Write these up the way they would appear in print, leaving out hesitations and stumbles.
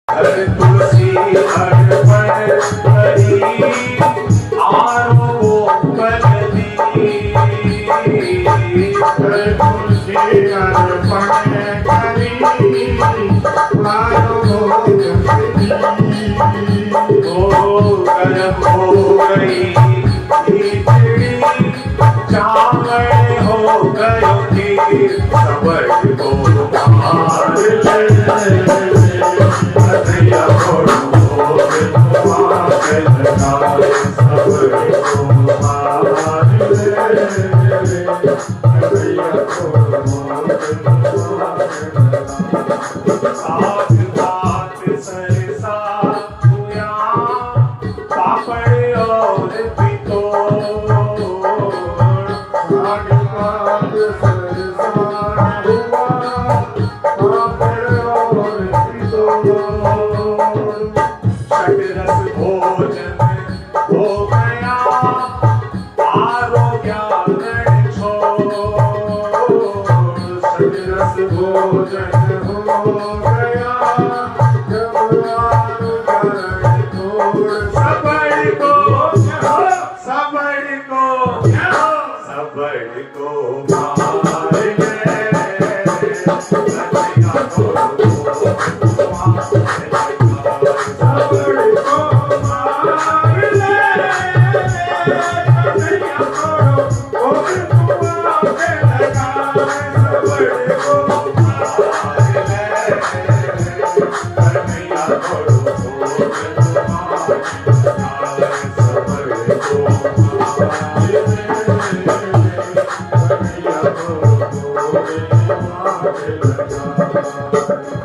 तुलसी अर्पण करी आरो बदली तुलसी अर्पण करी आरो बदली ओ गर्भ हो गई खिचड़ी चावल हो गयो खीर सबड़ को मार ले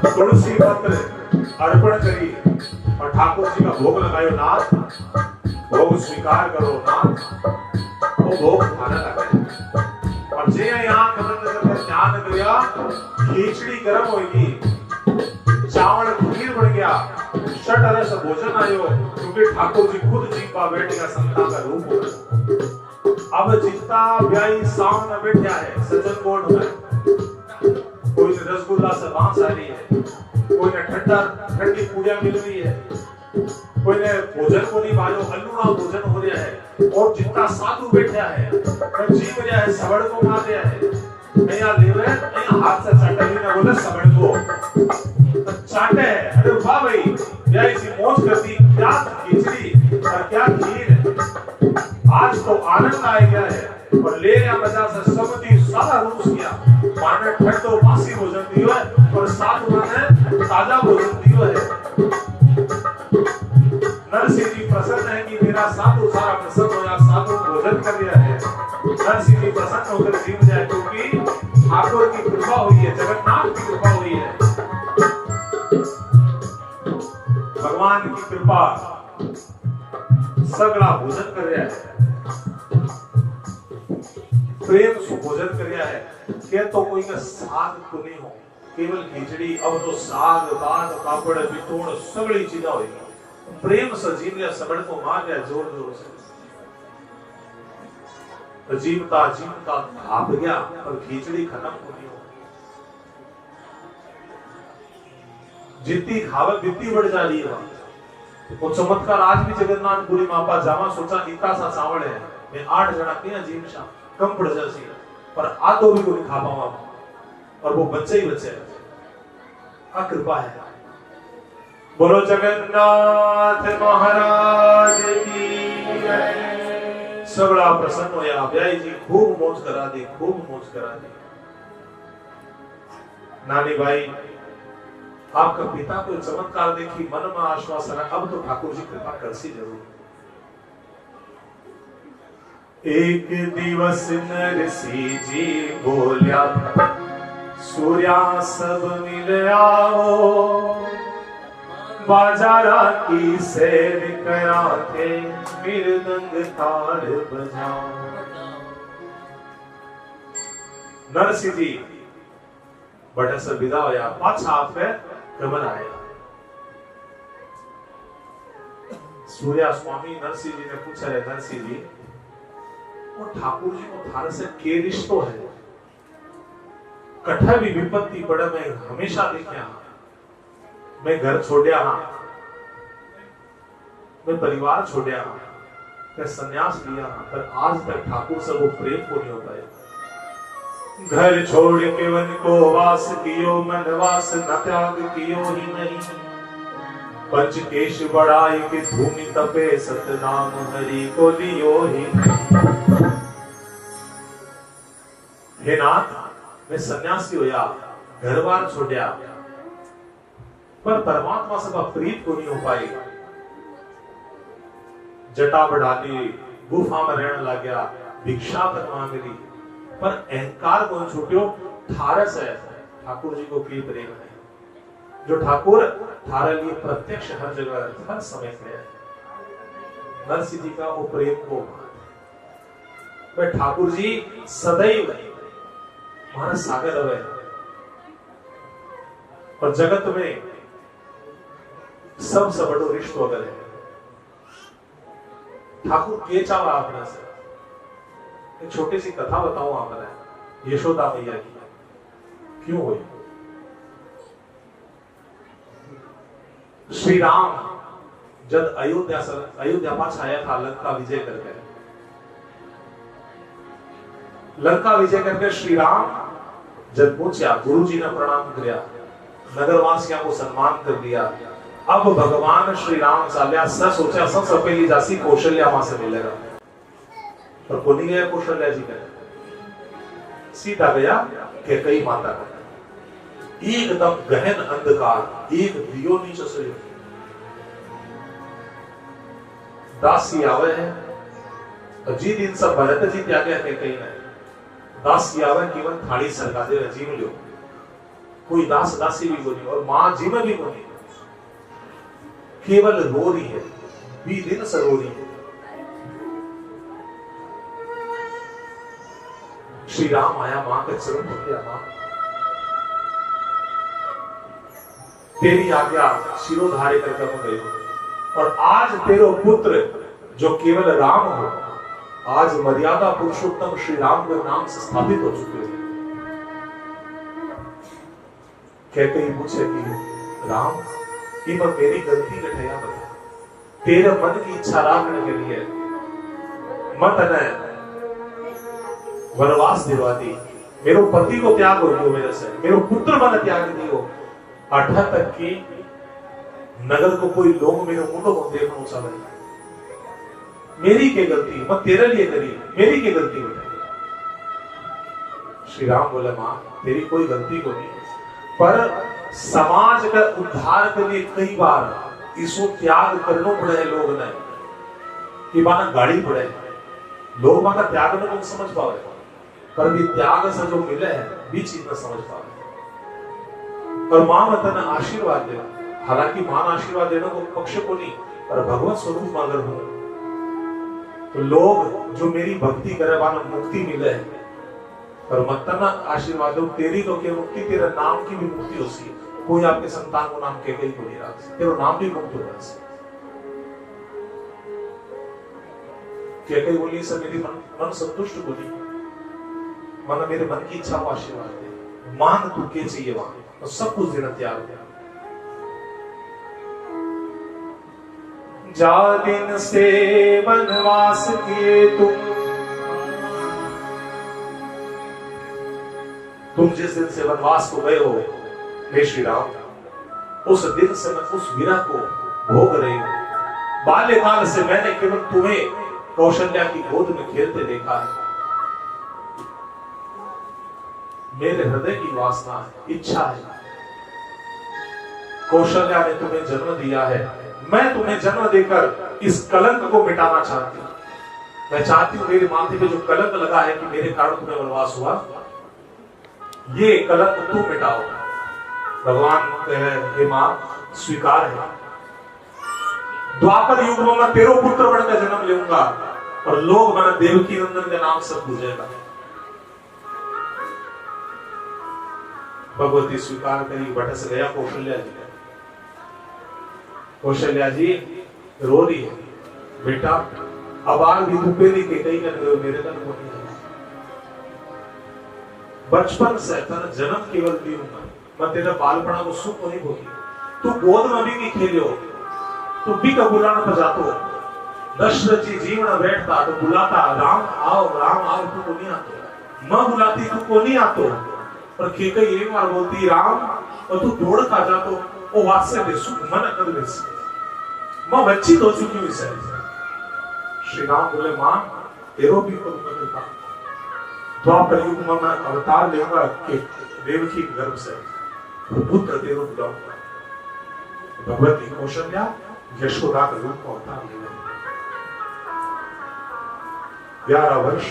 तुलसी पत्र अर्पण करी और ठाकुर जी का भोग लगायो नाथ, भोग स्वीकार करो नाथ, वो भोग खाना लगे और जे यहाँ कदम करके ध्यान करिया खिचड़ी गर्म होगी, चावल खीर बन गया, षट रस भोजन आयो, क्योंकि ठाकुर जी खुद जीवा बैठेगा संता का रूप होगा। अब जितना ब्याई सामने बैठा है सज्जन कोट में, कोई ने रसगुल्ला से बांस आ रही है, कोई ने ठंडी पूजा मिल रही है, कोई ने भोजन को नहीं पायो, अल्लूना भोजन हो रहा है और जितना साधु बैठा है जीव रहा है, सबड़ को मार रहा है, नया लेवे नया हाथ से चाटे ही ना बोले सबड़ को चाटे है। अरे वाह भाई, क्या इसी मौज करती, क्या खिचड़ी और क्या खीर, आज तो आनंद आ गया है और ले गया मजा से समझी सारा रूस किया, माने ठंडो बासी भोजन दियो है और साथ माने ताजा भोजन दियो है। नरसिंह जी प्रसन्न है कि मेरा साधु सारा प्रसन्न होया, साधु भोजन कर दिया है। नरसिंह जी प्रसन्न होकर जीव जाए, क्योंकि ठाकुर की कृपा हुई है, जगन्नाथ की कृपा हुई है, भगवान की कृपा, सगला भोजन कर रहा है, प्रेम से भोजन कर रहा है। क्या तो कोई का साग तो नहीं हो, केवल खिचड़ी, अब तो साग भात पापड़ बितोड़ सगली चीजा होगी, प्रेम से जीव लिया, सबड़ को मार लिया जोर जोर से, जीवता जीवता भाप गया और खिचड़ी खत्म हो गई। जितनी खावत जितनी बढ़ जा रही है, वो चमत्कार आज भी जगन्नाथपुरी मापा जावा सोचा इतना सा चावल है, मैं 8 जना किया जीव शाम कम पड़ जाती है, पर आधो भी कोई खा पावा और वो बच्चे ही बच्चे है, कृपा है। बोलो जगन्नाथ महाराज की जय। सगड़ा प्रसन्न होया, ब्याई जी खूब मौज करा दी, खूब मौज करा दी। नानी भाई, आपका पिता को चमत्कार देखी मन में आश्वासन है, अब तो ठाकुर जी कृपा करसी जरूर। एक दिवस नरसी जी बोलिया, सूर्या सब मिल आओ, बाजारा की सैर करा के मृदंग ताड़ बजाओ। नरसी जी बड़े से विदा होया, पाछा आपे गमन आया। सूर्या स्वामी नरसी जी ने पूछा है, नरसी जी वो ठाकुर जी को थारे से के रिश्तो है, कठा भी विपत्ति पड़े मैं हमेशा देखा, मैं घर छोड़िया हाँ, मैं परिवार छोड़िया हाँ, मैं संन्यास लिया हाँ, पर आज तक ठाकुर से वो प्रेम को नहीं हो पाया। घर छोड़ के वन को वास कियो, मन वास न त्याग कियो ही नहीं। पंचकेश बढ़ाई के भूमि तपे, सतनाम हरि को लियो ही नहीं। हे नाथ, मैं सन्यासी होया, घर बार छोड़िया, पर परमात्मा से प्रीत को नहीं हो पाई। जटा बढ़ा ली, गुफा में रहने लग गया, भिक्षा करवा मिली, पर अहंकार को छूटियो। ठारस है ठाकुर जी को की प्रेम है, जो ठाकुर थारे लिए प्रत्यक्ष हर जगह हर समय में है। नरसिंह जी का वो प्रेम को पर ठाकुर जी सदैव हमारा सागर है, और जगत में सबसे बड़ो रिश्तो अगर है ठाकुर के चावा आपने से। एक छोटी सी कथा बताऊं आपने यशोदा मैया की, क्यों हुई। श्री राम जब अयोध्या पास आया था लंका विजय करके, लंका विजय करके श्री राम जब पहुंचा, गुरु जी ने प्रणाम किया, नगरवासियों को सम्मान कर दिया। अब भगवान श्री राम चालिया स सोचा सबसे पहली जासी कौशल्या मां से मिलेगा, पर को नहीं गया कौशल्या जी का, सीधा गया कैकेयी माता का। एकदम गहन अंधकार, एक दियो नीचे से दासी आवे है, जी दिन सब भरत जी त्यागे कैकेयी ने, दासी आवे केवल थाली सरका दे जीव लियो, कोई दास दासी भी कोनी और मां जी में भी कोनी, केवल रो रही है, भी दिन से रो रही है। श्री राम आया, मां के चरण पकड़ा, मां तेरी आज्ञा शिरोधार्य करके मैं गई, और आज तेरो पुत्र जो केवल राम हो, आज मर्यादा पुरुषोत्तम श्री राम के नाम से स्थापित हो चुके हैं। कैकेयी पूछे कि राम कि मैं मेरी गलती कठैया बता, तेरे मन की इच्छा राखने के लिए मत न वनवास दिलवा दी, मेरो पति को त्याग हो दियो, मेरे से मेरो पुत्र मन त्याग दियो, अठा तक की नगर को कोई लोग मेरे मुंडो को देखना उसा नहीं, मेरी क्या गलती, मैं तेरे लिए करी, मेरी क्या गलती बताई। श्री राम बोले मां तेरी कोई गलती को नहीं, पर समाज का उद्धार के लिए कई बार इसको त्याग करना पड़े है लोग ने, कि माना गाड़ी पड़े लोग माना त्याग में नहीं समझ पावे, पर भी त्याग से जो मिले है भी चीज में समझ पावे। और मां वतन आशीर्वाद देना, हालांकि मां आशीर्वाद देने को पक्ष को नहीं, पर भगवत स्वरूप में अगर हो तो लोग जो मेरी भक्ति करे माना मुक्ति मिले है, पर मतन आशीर्वाद दो तेरी तो क्या मुक्ति, तेरा नाम की भी मुक्ति होती है। कोई आपके संतान को नाम कैकेयी को नहीं रख, तेरा नाम भी मुक्त हो जाए। कैकेयी बोली सर मेरी मन संतुष्ट बोली, मन मेरे मन की इच्छा को आशीर्वाद दे, मांग तू के चाहिए वहां, तो सब कुछ देना तैयार हो। जा दिन से वनवास किए तुम जिस दिन से वनवास को गए हो हे श्री राम, उस दिन से मैं उस विरह को भोग रही हूं। बाल्यकाल से मैंने केवल तुम्हें कौशल्या की गोद में खेलते देखा है। मेरे हृदय की वासना है, इच्छा है, कौशल्या ने तुम्हें जन्म दिया है, मैं तुम्हें जन्म देकर इस कलंक को मिटाना चाहती हूं। मैं चाहती हूं मेरे माथे पे जो कलंक लगा है कि मेरे कारण तुम्हें वनवास हुआ, ये कलंक तू मिटाओ। भगवान हे मां स्वीकार है, द्वापर युग में मैं तेरो पुत्र बनकर जन्म लूंगा और लोग मैंने देवकी नंदन के नाम से पूजेगा। भगवती स्वीकार करी, बटस गया कौशल्या जी। कौशल्या जी रो रही है, बेटा अब आग भी तू पेली के कहीं कर मेरे तक को नहीं है। बचपन से तेरा जन्म केवल दी हूं मैं तेरा बालपना को सुख नहीं भोगी, तू गोद में भी नहीं खेलियो, तू भी का बुलाना पर जातो। दशरथ जी जीवन बैठता तो बुलाता राम आओ तू को नहीं आतो, मां बुलाती तू को नहीं आतो। पर केकई एक बार बोलती राम और तू दौड़ खा जातो, ओ वात्सल्य बेसु मन कर बेस मां बच्ची हो चुकी हुई से। श्री राम बोले मां तेरो भी को कृपा, द्वापर युग में मैं अवतार लेऊंगा कि देवकी के गर्भ से पुत्र तेरो बुलाऊंगा। भगवती कौशल्या यशोदा का रूप में अवतार लेगा। 11 वर्ष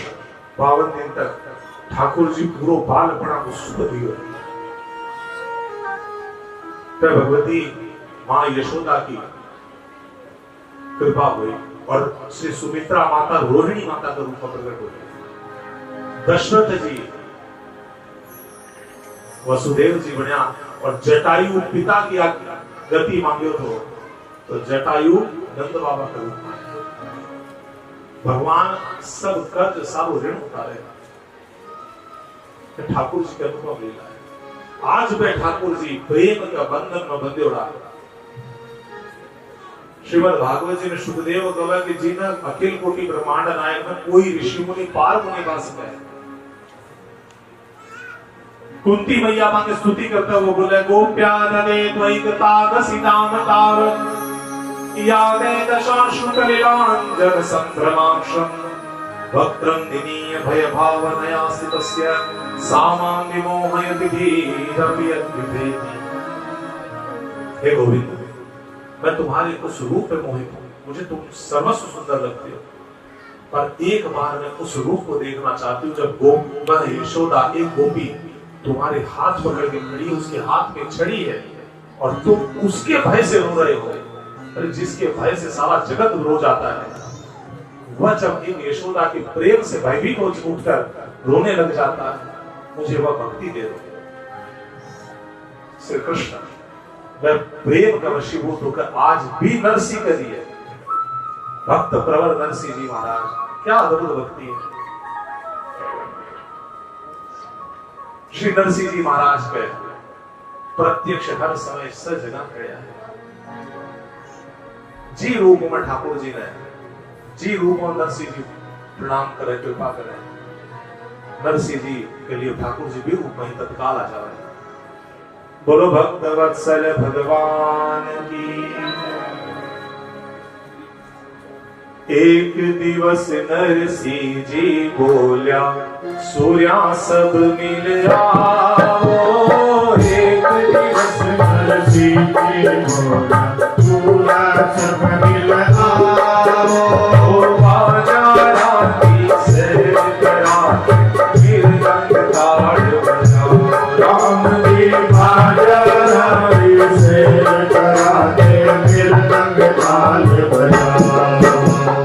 52 दिन तक ठाकुर जी पूरो बालपना को सुख दियो। तब भगवती मां यशोदा की कृपा हुई और श्री सुमित्रा माता रोहिणी माता का रूप में प्रकट हुई। दशरथ जी वसुदेव जी बन्या और जटायु पिता की गति मांगियो तो जटायु नंद बाबा का रूप में भगवान सब कर्ज सब ऋण उतारे। ठाकुर जी का अनुभव लीला है। आज वे ठाकुर जी प्रेम का बंधन में बंधे उड़ा। श्रीमद् भागवत जी ने सुखदेव कहा कि जिन अखिल कोटि ब्रह्मांड नायक में कोई ऋषि मुनि पार को नहीं पा सका। कुंती मैया मां की स्तुति करते हुए बोले गोप्या नदे द्वैकताग सीताम तार यादे दशाश्रु कलिलांजन संभ्रमाक्षम वक्त्रं दिनीय भय भावनया स्थितस्य सामां विमोहयति धीरपि यद्विभेति। हे गोविंद, मैं तुम्हारे उस रूप में मोहित हूं, मुझे तुम सर्वस्व सुंदर लगते हो, पर एक बार मैं उस रूप को देखना चाहती हूँ जब गोपिका यशोदा एक गोपी तुम्हारे हाथ पकड़ के खड़ी, उसके हाथ में छड़ी है और तुम उसके भय से रो रहे हो। अरे जिसके भय से सारा जगत रो जाता है, वह जब इन यशोदा के प्रेम से भयभीत हो उठकर रोने लग जाता है, मुझे वह भक्ति दे दो। श्री कृष्ण वह प्रेम का वशीभूत होकर आज भी नरसिंह कर दिए। भक्त प्रवर नरसिंह जी महाराज, क्या अद्भुत भक्ति है। श्री नरसिंह जी महाराज पे प्रत्यक्ष हर समय सजगा खड़ा है। जी रूप में ठाकुर जी ने जी रूप में नरसिंह जी प्रणाम करे, कृपा करे। नरसिंह जी के लिए ठाकुर जी भी रूप में तत्काल आ जाए। बोलो भक्त वत्सल भगवान की। एक दिवस नरसिंह जी बोल्या सूर्या सब मिल आओ। एक दिवस नरसिंह जी बोल्या सूर्या सब मिल आओ। बाजा राती से कराते मृदंग ताड़ बजाओ। राम जी बाजा राती से कराते मृदंग ताड़ बजाओ।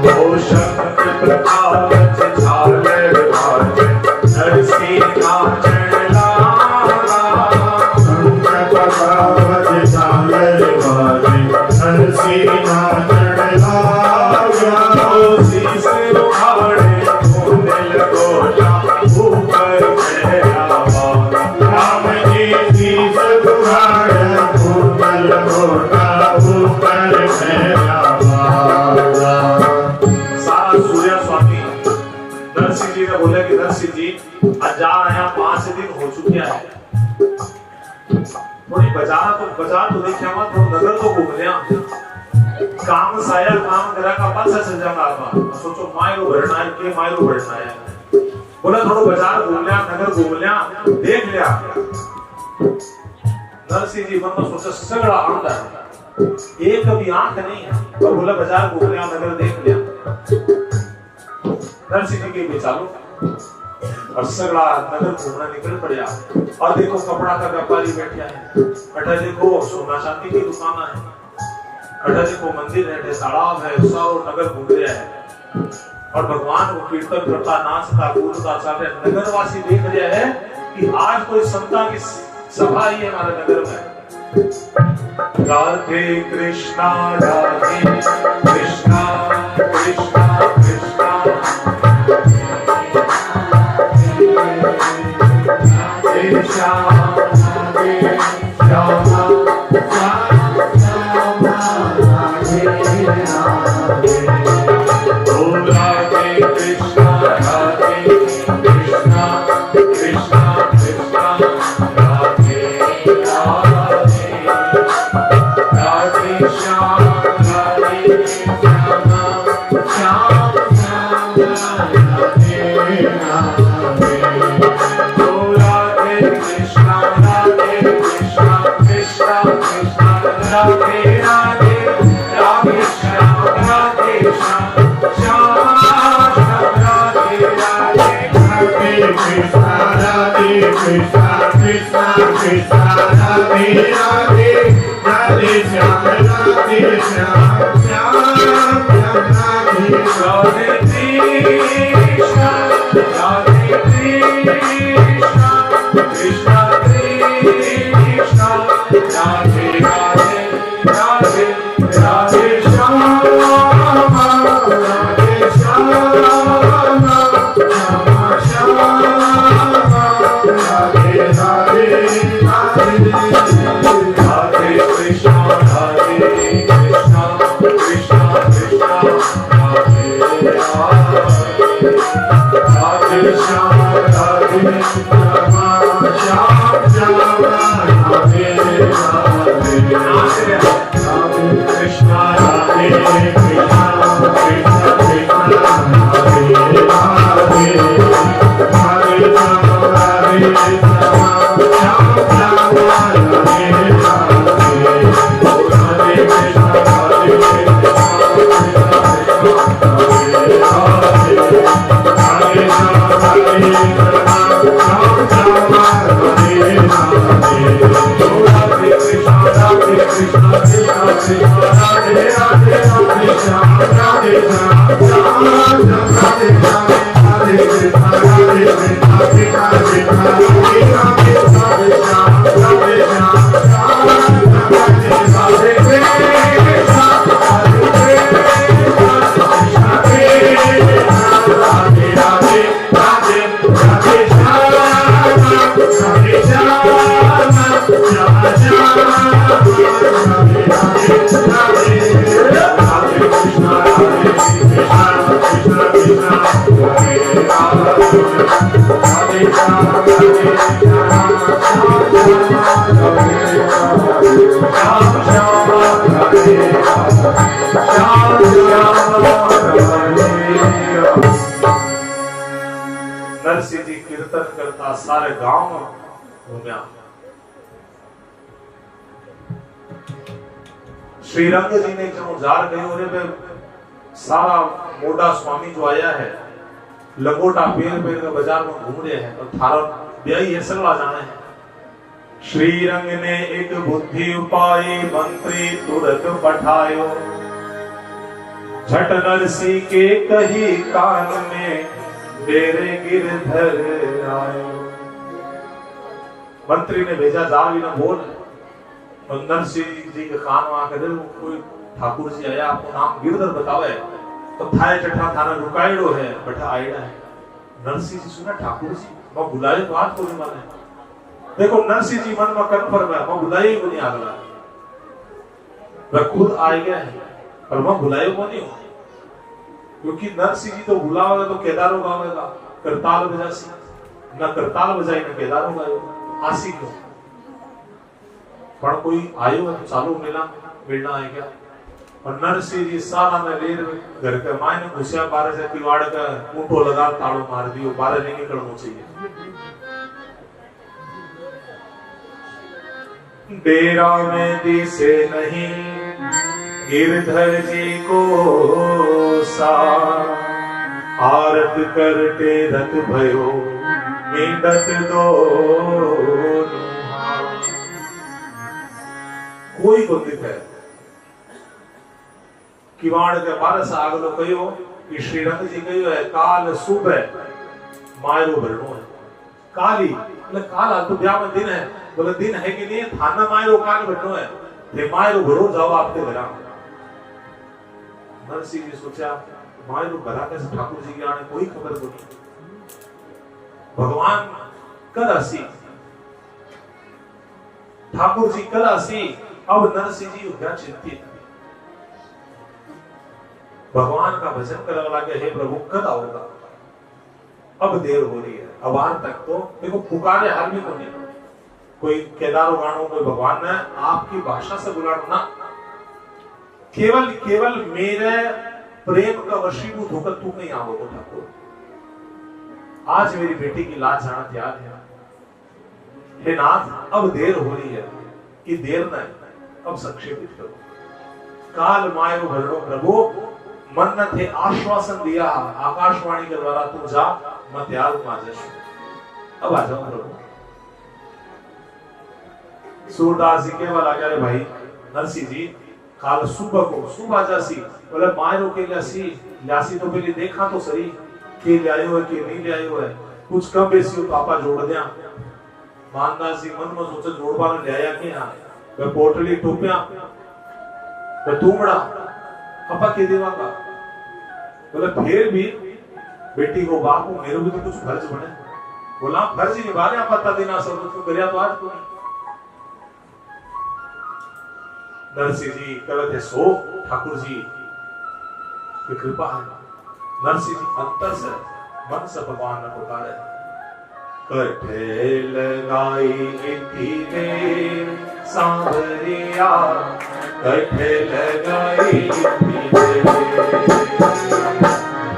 ओ शंख प्रकाश झालर बाजे नरसिंह नाचन लागा। शंख प्रकाश झालर बाजे नरसिंह नाचन लागा। शीश उखाड़े धूमिल गोटा ऊपर मेरा बाबा। राम जी शीश उखाड़े धूमिल गोटा ऊपर मेरा बाबा। सारा सूर्य स्वामी नरसिंह जी ने बोले कि नरसिंह जी आज जा रहे हैं, 5 दिन हो चुके हैं, थोड़ी बाजार तो देखिए मत, थोड़ा नगर तो घूम लिया। काम सायल काम करा का पास से जाना आता, सोचो मायरो भरना है के मायरो भरना है। बोला थोड़ा बाजार घूम लिया, नगर घूम लिया, देख लिया। नरसिंह जी मन में सोचा सगड़ा आंदा है, एक भी आंख नहीं है, और बोला बाजार घूम लिया, नगर देख लिया। नरसिंह जी के भी चालू और सगड़ा नगर घूमना निकल पड़िया। और देखो कपड़ा का व्यापारी बैठा है, अटा देखो सोना चांदी की दुकान है, अटा देखो मंदिर है, तालाब है, सारो नगर घूम रहा है और भगवान को कीर्तन करता, नाचता, कूदता चल रहा है। नगरवासी देख रहे हैं कि आज कोई संता की सभा ही है हमारे नगर में। राधे कृष्णा राधे कृष्णा कृष्णा कृष्णा राधे श्याम राधे श्याम। राधे राधे राधे श्याम राधे श्याम श्याम राधे राधे हरे कृष्णा राधे कृष्णा कृष्णा कृष्णा राधे राधे राधे श्याम राधे श्याम श्याम राधे राधे कृष्णा राधे कृष्णा कृष्णा कृष्णा राधे राधे राधे राधे श्याम राधे श्याम श्याम राधे राधे राधे कृष्णा राधे कृष्णा कृष्णा कृष्णा राधे राधे श्याम राधे श्याम श्याम श्याम राधे राधे कृष्णा राधे कृष्णा कृष्णा कृष्णा राधे राधे हरे राम राधे श्याम श्याम श्याम राधे राधे हरे कृष्णा राधे कृष्णा हरे राम राधे श्याम श्याम राधे राधे राधे कृष्णा राधे कृष्णा कृष्णा कृष्णा राधे राधे राधे श्याम राधे श्याम श्याम राधे राधे हरे कृष्णा राधे कृष्णा कृष्णा कृष्णा राधे राधे राधे श्याम राधे श्याम श्याम राधे राधे कृष्णा हरे कृष्णा कृष्णा कृष्णा राधे राधे राधे राधे श्याम राधे श्याम श्याम श्याम राधे राधे राधे राधे कृष्णा राधे कृष्णा कृष्णा कृष्णा राधे राधे श्याम राधे श्याम श्याम राधे श्याम नरसिंह जी कीर्तन करता सारे गांव में घूमया। श्रीरंग जी ने जो जार गए रे सारा मोटा स्वामी जो आया है लंगोटा पेर पेर के बाजार में घूम रहे हैं और थारा ब्याही है सगला जाने हैं। श्रीरंग ने एक बुद्धि उपाय मंत्री तुरंत पठायो झट नरसिंह के कही कान में डेरे गिरधर आयो। मंत्री ने भेजा जाओ ना बोल और नरसिंह जी के कान में आकर कोई ठाकुर जी आया आपको नाम गिरधर बतावे तो थाए चट्टा थाना रुकायड़ो है बैठा आईड़ा है। नरसिंह जी सुना ठाकुर जी मैं बुलाए तो बात को नहीं माने। देखो नरसिंह जी मन में कन्फर्म है मैं बुलाए को नहीं आगला वह खुद आए गया है पर मैं बुलाए को नहीं हूं क्योंकि नरसिंह जी तो बुलावेगा तो केदारों गावेगा करताल बजासी न करताल बजाई न केदारों गायो आसी क्यों पर कोई आयो है तो चालू मिलना है क्या। और नरसिंह जी सारा ने लेर घर के मायने घुसिया बारह से किवाड़ का ऊंटो लगा ताड़ो मार दियो बारह नहीं निकलना चाहिए। डेरा में दिसे नहीं गिरधर जी को सा आरत करते रत भयो मींडत दो कोई को दिखे किवाड़ के बारस आगलो कहो कि श्रीरंग जी कहो है काल सुबह मायरो भरनो है काली बोले काल आज तो ब्याह में दिन है बोले दिन है कि नहीं थाना मायरो काल भरनो है थे मायरो भरो जाओ आपके घर। नरसिंह जी सोचा मायरो भरा कैसे ठाकुर जी के आने कोई खबर को नहीं भगवान कल हसी ठाकुर जी कल हसी। अब नरसिंह जी उधर चिंतित भगवान का भजन करने लगे हे प्रभु कद आओगा अब देर हो रही है अब आज तक तो देखो पुकारे हाल भी को नहीं कोई केदारों गानों कोई भगवान ने आपकी भाषा से बुलाना ना केवल केवल मेरे प्रेम का वशीभूत होकर तू नहीं आओगे ठाकुर आज मेरी बेटी की लाज जाना त्याग है हे नाथ अब देर हो रही है कि देर न अब संक्षेपित करो। काल मायो भरणो प्रभु मन थे आश्वासन दिया आकाशवाणी के द्वारा, तू जा मैं त्याग माजश। अब आ जाओ प्रभु। सूरदास जी के वाला क्या रे भाई नरसिंह जी काल सुबह को सुबह जासी बोले मायरो के लासी लासी तो पहले देखा तो सही के ले आयो है के नहीं ले आयो है, कुछ कम बेसी हो पापा जोड़ दिया। मानदास जी मन में सोचे जोड़वा ने ले आया कि हां वे पोटली टोपिया वे तुमड़ा पापा के देवागा। बोले फिर भी बेटी को बाप को मेरे भी तो कुछ फर्ज बने। बोला फर्ज ही निभा रहे आप पता देना सब तो करिया तो आज तूने। नरसिंह जी कहते सो ठाकुर जी की कृपा है। नरसिंह जी अंतर से मन से भगवान ने पुकारे। कठे लगाई इतने सांवरिया कठे लगाई इतने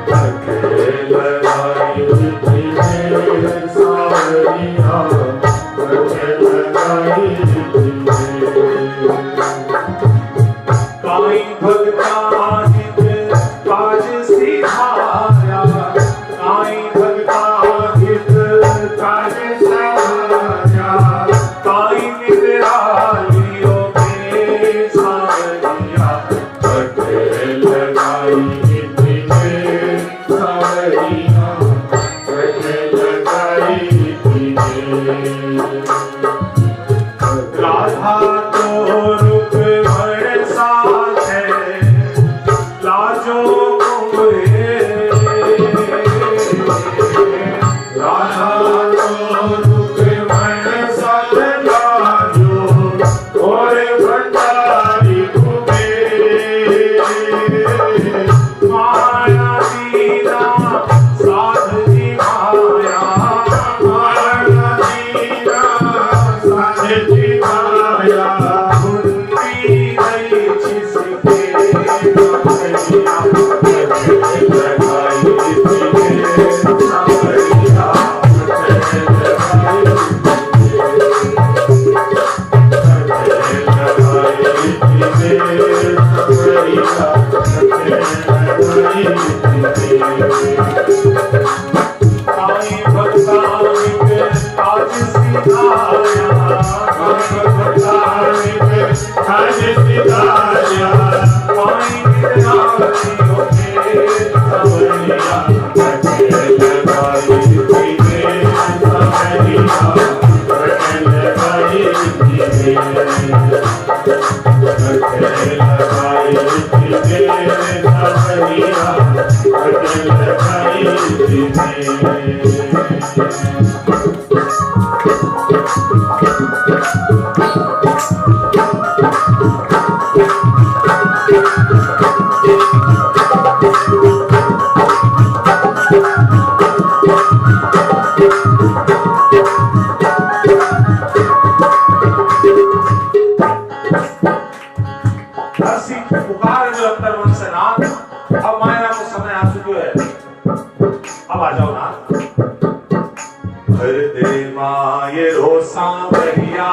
कठे लगाई इतने सांवरिया कठे लगाई काई भगता हित काज सिधाया काई भगता हित काज सिधाया काई निरालियो के सारिया कठे लगाई इतने सारिया कठे लगाई इतने राधा तो रूप भर साथ है लाजो कुंवरे राधा तो रूप भर साथ लाजो और भंडारी कुबेर माया दीना साध जी माया माया दीना साध जी माया कुंती गई जिसके कन्हैया लगाई इतने सांवरिया काई भगता हित आज सिधाया भगता हित आज सिधाया काई निरालियो के सावरिया कठे लगाई इतने सावरिया कठे लगाई इतने कठे लगाई इतने सावरिया कठे लगाई इतने। पुकार जो अंतर मन से नाथ, अब मायरा को समय आ चुके है। अब आ जाओ नाथ। भर दे माये रो सांवरिया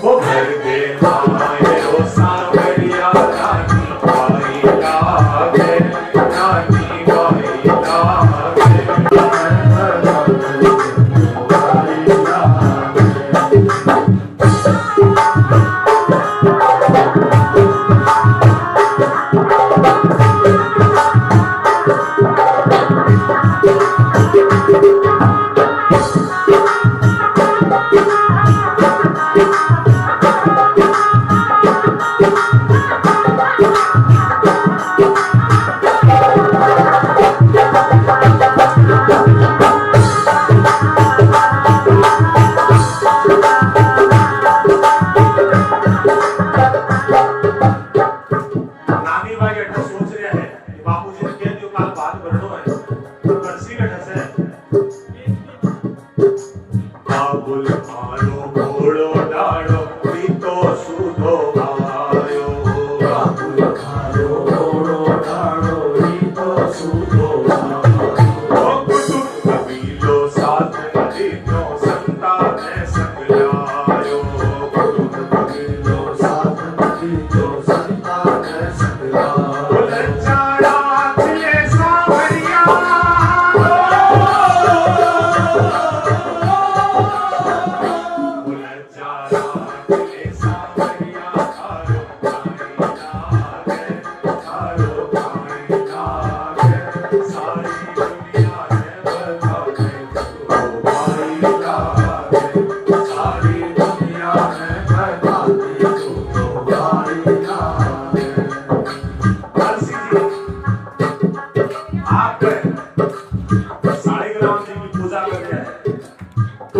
भर दे माये रो सांवरिया रानी बाई लागे रानी बाई लागे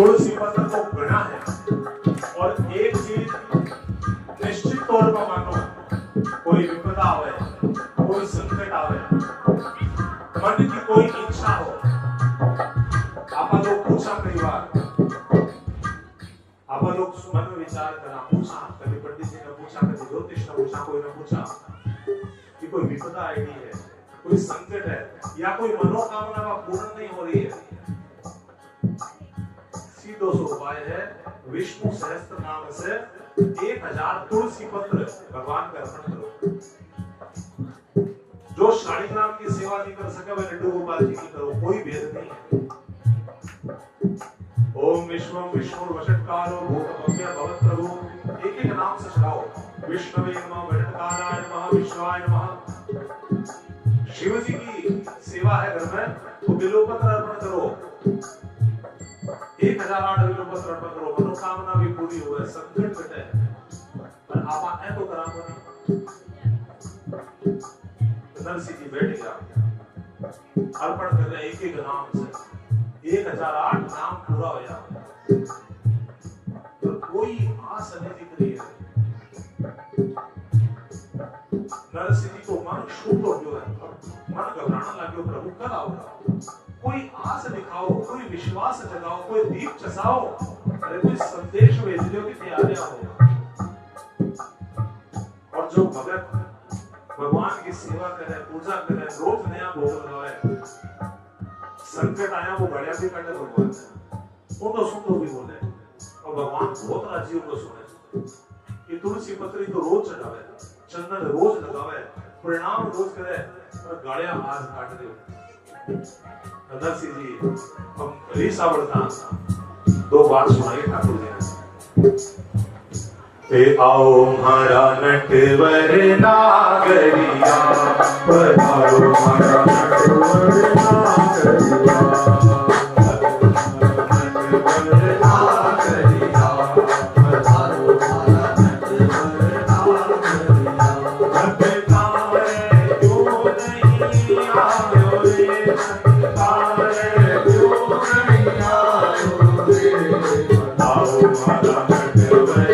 तुलसी पत्र को गणा है। और एक चीज निश्चित तौर पर मानो, कोई विपदा आवे, कोई संकट आवे, मन की कोई इच्छा हो, आप लोग पूछा कई बार, आप लोग मन में विचार करना, पूछा कभी पंडित जी ने पूछा, कभी ज्योतिष ने पूछा, कोई ने पूछा कि कोई विपदा आई है, कोई संकट है, या कोई मनोकामना का पूर्ण नहीं हो रही है। सीधो सो उपाय है, विष्णु सहस्त्र नाम से 1000 तुलसी पत्र भगवान का अर्पण करो। जो शालिग्राम की सेवा नहीं कर सके वह लड्डू गोपाल जी की करो, कोई भेद नहीं है। ओम विश्वम विष्णु वषट्कारो भूतभव्य भवत्प्रभु, एक एक नाम से चढ़ाओ। विष्णवे नमः, वषट्काराय नमः, विश्वाय नमः। शिव जी की सेवा है घर में, तो बिल्वपत्र अर्पण करो, 1008 बिल्वपत्र अर्पण करो, मनोकामना भी पूरी हो, संकट कटे। पर आप ऐ तो कराओ नहीं। नरसिंह जी बैठ गया, अर्पण कर रहे एक एक नाम से, 1008 नाम पूरा हो जाए, तो कोई आस नहीं दिख रही है। नरसिंह जी को मन शुद्ध हो गया है, मन घबराना लगे, प्रभु कल आओगा, कोई आस दिखाओ, कोई विश्वास जगाओ, कोई दीप चसाओ, अरे कोई संदेश भेज दो कि तैयार हो। और जो भगत भगवान की सेवा करे, पूजा करे, रोज नया भोग लगाए, संकट आया वो बढ़िया भी करने भगवान से, वो तो सुन भी बोले, और भगवान बहुत राजी उनको सुने। ये तुलसी पत्री तो रोज चढ़ावे, चंदन रोज लगावे, प्रणाम रोज करे, और गाड़ियां आज काट दे। नरसिंह जी हम रीसा बढ़ता 2 बार सुनाइए ठाकुर जी ने। आओ हमारा नटवर नागरिया, पधारो हमारा नटवर नागरिया, नटवर नागरिया, पधारो हमारा नटवर नागरिया। नटकारे क्यों नहीं आयो रे, नटकारे क्यों नहीं आयो रे, आओ हमारा नटवर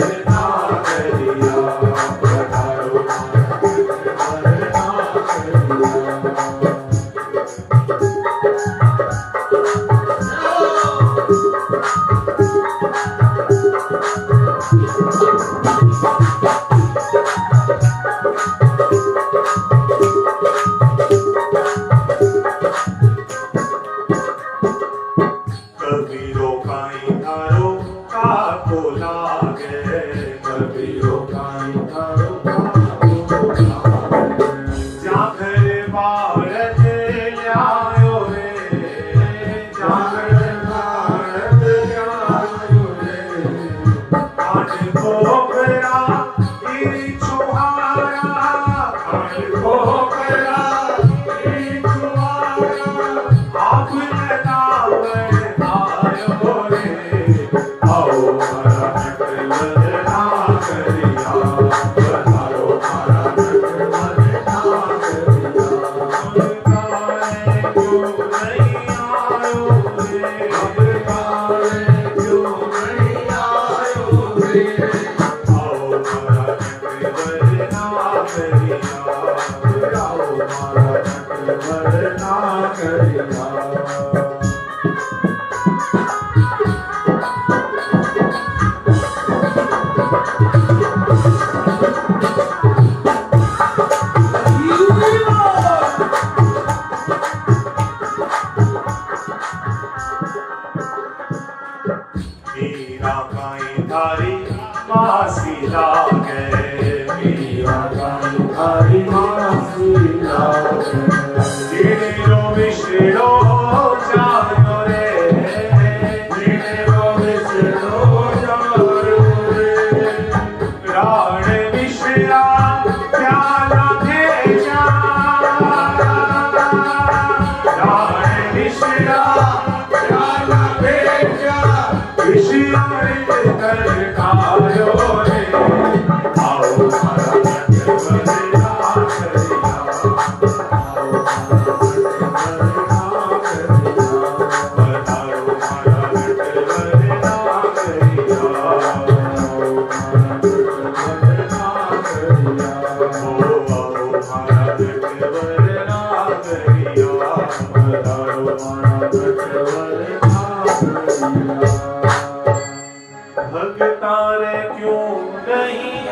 भगता रे क्यों नहीं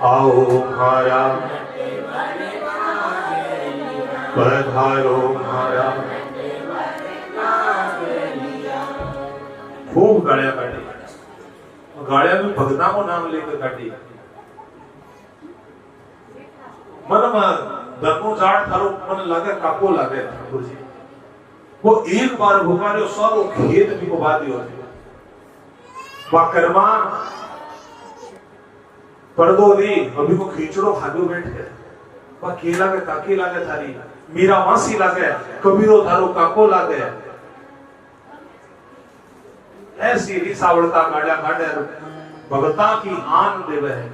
आओ मारा पधारो मारा। खूब गाड़िया काटी, गाड़िया में भगता को नाम लेकर काटी। मन धर्मो जाट थारो मन लागे काको लागे ठाकुर जी। वो एक बार भुकारे सारो खेत भी बहा दियो वा कर्मा पर्दो दी अभी को खींचड़ो खादो बैठ के वा के लागे काकी लागे थारी मीरा मासी लागे कबीरो थारो काको लागे। ऐसी रिसावड़ता गाड़ा गाड़े भगता की आन देवे है।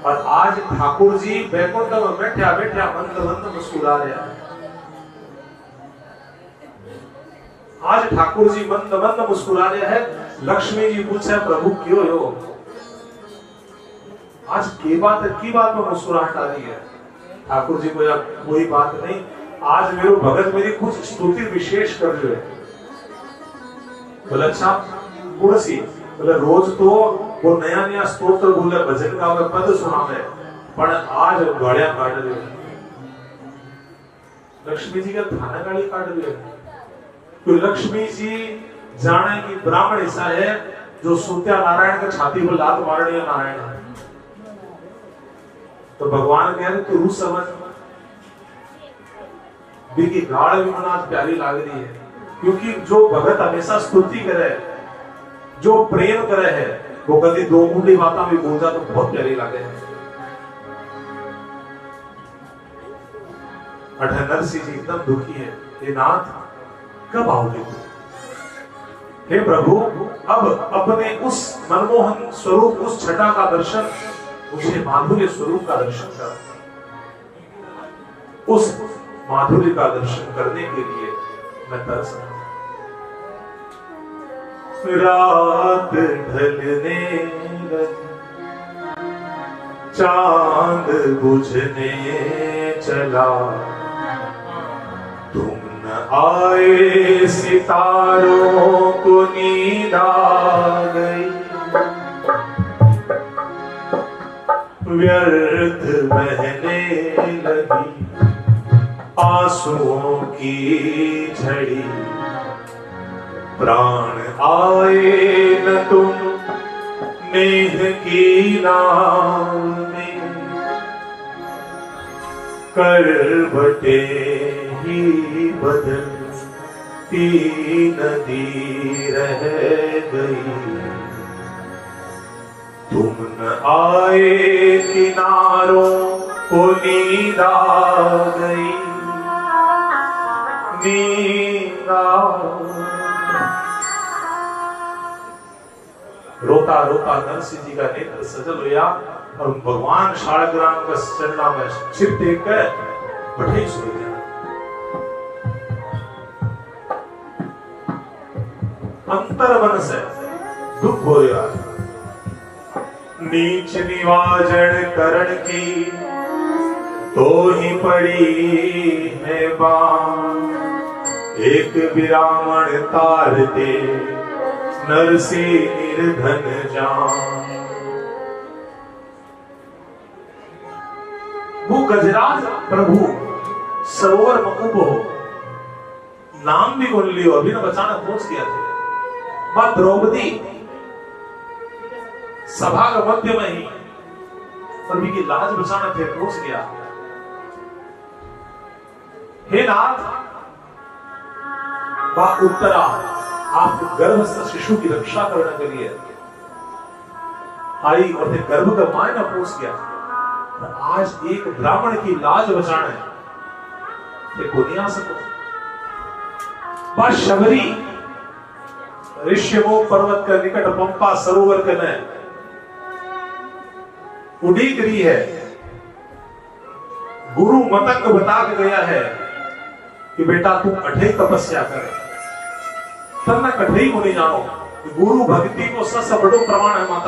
और आज ठाकुर जी बैकुंठ में बैठा बैठा मंद मंद मुस्कुरा रहे हैं। आज ठाकुर जी मंद मंद मुस्कुरा रहे हैं। लक्ष्मी जी पूछे प्रभु क्यों हो, आज की बात में मुस्कुराहट आ रही है। ठाकुर जी को कोई बात नहीं, आज मेरे भगत मेरी कुछ स्तुति विशेष कर रहे हैं। बोले अच्छा कौन सी? बोले रोज तो वो नया नया स्तोत्र बोले भजन का पद सुनावे, पर आज गाड़िया काट रहे हैं। लक्ष्मी जी का थाना गाड़ी काट रहे हैं। तो लक्ष्मी जी जाने की ब्राह्मण ऐसा है जो सूत्या नारायण के छाती पर लात मारने नारायण है। तो भगवान कह रहे तू समझ की गाड़ भी मना प्यारी लाग रही है, क्योंकि जो भगत हमेशा स्तुति करे, जो प्रेम करे है, वो कभी दो मुंडी बाता भी बोल जा तो बहुत प्यारी लागे है। नरसिंह जी एकदम दुखी है, हे नाथ कब आओगे? हे प्रभु अब अपने उस मनमोहन स्वरूप, उस छटा का दर्शन, उसे माधुर्य स्वरूप का दर्शन कर। उस माधुर्य का दर्शन करने के लिए मैं तरस रहा हूं। रात ढलने लगी, चांद बुझने चला, तुम न आए सितारों को नींद आ गई। व्यर्थ बहने लगी आंसुओं की झड़ी, प्राण आए न तुम नेह की नाव में, करवटे ही बदलती नदी रह गई। तुम न आए किनारों को नींद आ गई, नींद रोता रोता नरसिंह जी का नेत्र सजल हुआ और भगवान शालग्राम का चरणा में सिर टेक कर बैठे सो गया। अंतर मन से दुख हो रहा, नीच निवाजन करण की तो ही पड़ी है बाण, एक विरामण तारते नरसिंह निर्धन जान। वो गजराज प्रभु सरोवर में उबो, नाम भी बोल लियो, अभी ना बचाना पहुंच गया थे। मां द्रौपदी सभा के मध्य में ही प्रभु की लाज बचाना थे, पहुंच गया। हे नाथ, वह उत्तरा आप गर्भस्थ शिशु की रक्षा करने के लिए आई और गर्भ का मायना पहुंच गया। तो आज एक ब्राह्मण की लाज बचाना है को नहीं आ सको। शबरी ऋष्यमो पर्वत के निकट पंपा सरोवर के न उड़ीक रही है। गुरु मतंग बता के गया है कि बेटा तू कठे तपस्या करे, तब मैं कठे को नहीं जानो। गुरु भक्ति को सबसे बड़ो प्रमाण है माता।